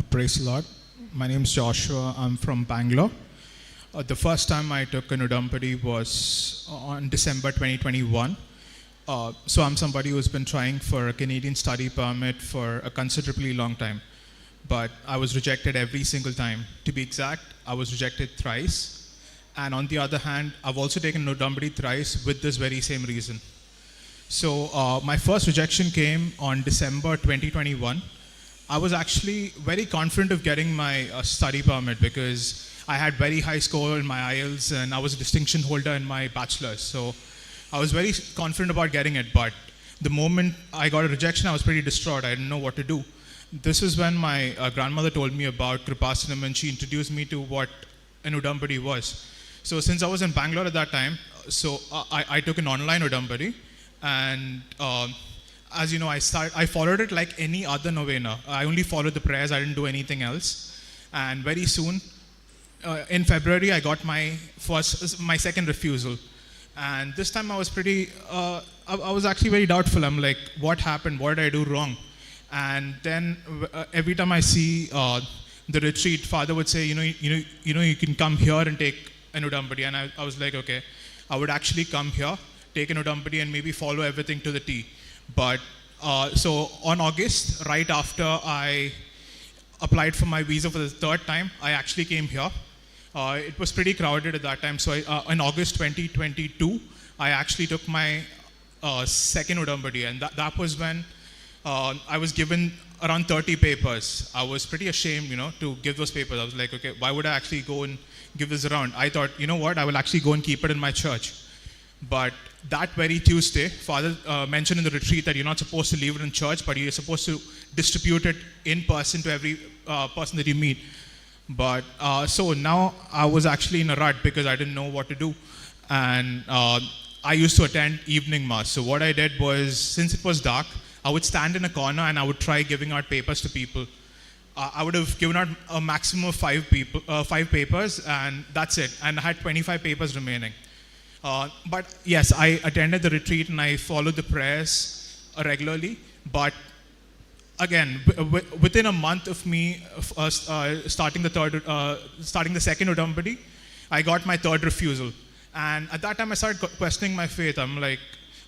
Praise the Lord. My name is Joshua. I'm from Bangalore. The first time I took an Udampadi was on December 2021. So I'm somebody who's been trying for a Canadian study permit for a considerably long time. But I was rejected every single time. To be exact, I was rejected thrice. And on the other hand, I've also taken Udampadi thrice with this very same reason. So my first rejection came on December 2021. I was actually very confident of getting my study permit because I had very high score in my IELTS and I was a distinction holder in my bachelor's. So I was very confident about getting it, but the moment I got a rejection, I was pretty distraught. I didn't know what to do. This is when my grandmother told me about Kripasana and she introduced me to what an Udampadi was. So since I was in Bangalore at that time, so I took an online Udampadi, and as you know, I followed it like any other novena. I only followed the prayers, I didn't do anything else. And very soon, in February, I got my second refusal. And this time I was I was actually very doubtful. I'm like, what happened? What did I do wrong? And then every time I see the retreat, Father would say, you can come here and take an Udampadi. And I was like, okay, I would actually come here, take an Udampadi and maybe follow everything to the T. But so on August, right after I applied for my visa for the third time, I actually came here. It was pretty crowded at that time. So in August 2022, I actually took my second Udampadi, and that was when I was given around 30 papers. I was pretty ashamed, to give those papers. I was like, okay, why would I actually go and give this around? I thought, you know what, I will actually go and keep it in my church. But that very Tuesday, Father mentioned in the retreat that you're not supposed to leave it in church, but you're supposed to distribute it in person to every person that you meet. But so now I was actually in a rut because I didn't know what to do. And I used to attend evening mass. So what I did was, since it was dark, I would stand in a corner and I would try giving out papers to people. I would have given out a maximum of five papers, and that's it. And I had 25 papers remaining. But yes, I attended the retreat and I followed the prayers regularly. But again, within a month of me starting the second Udampadi, I got my third refusal. And at that time, I started questioning my faith. I'm like,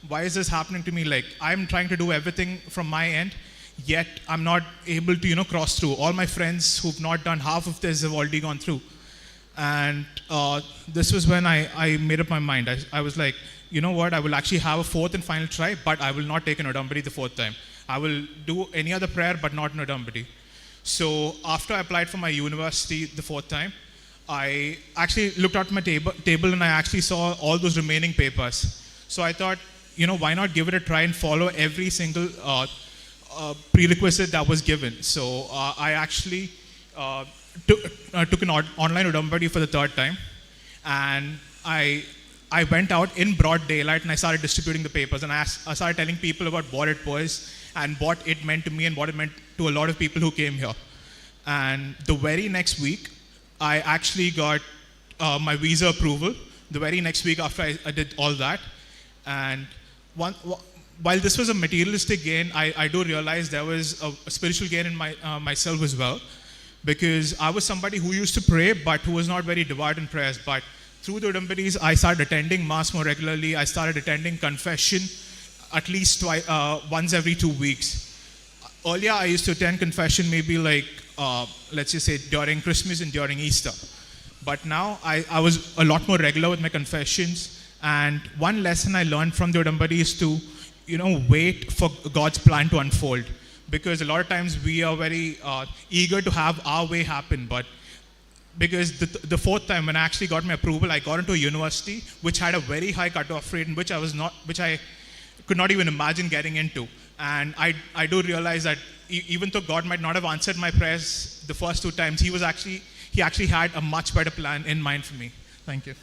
why is this happening to me? Like, I'm trying to do everything from my end, yet I'm not able to, cross through. All my friends who've not done half of this have already gone through. And this was when I made up my mind. I was like, you know what, I will actually have a fourth and final try, but I will not take an Udampadi the fourth time. I will do any other prayer, but not an Udampadi. So after I applied for my university the fourth time, I actually looked at my table and I actually saw all those remaining papers. So I thought, why not give it a try and follow every single prerequisite that was given. So I actually took an online Udampadi for the third time, and I went out in broad daylight and I started distributing the papers, and I started telling people about what it was and what it meant to me and what it meant to a lot of people who came here. And the very next week, I actually got my visa approval. The very next week after I did all that, and while this was a materialistic gain, I do realize there was a spiritual gain in myself as well. Because I was somebody who used to pray, but who was not very devout in prayers. But through the Udampadis, I started attending Mass more regularly. I started attending confession at least once every 2 weeks. Earlier, I used to attend confession maybe like, let's just say, during Christmas and during Easter. But now, I was a lot more regular with my confessions. And one lesson I learned from the Udampadi is to, wait for God's plan to unfold. Because a lot of times we are very eager to have our way happen, but because the fourth time when I actually got my approval, I got into a university which had a very high cutoff rate, in which I could not even imagine getting into. And I do realize that even though God might not have answered my prayers the first two times, He actually had a much better plan in mind for me. Thank you.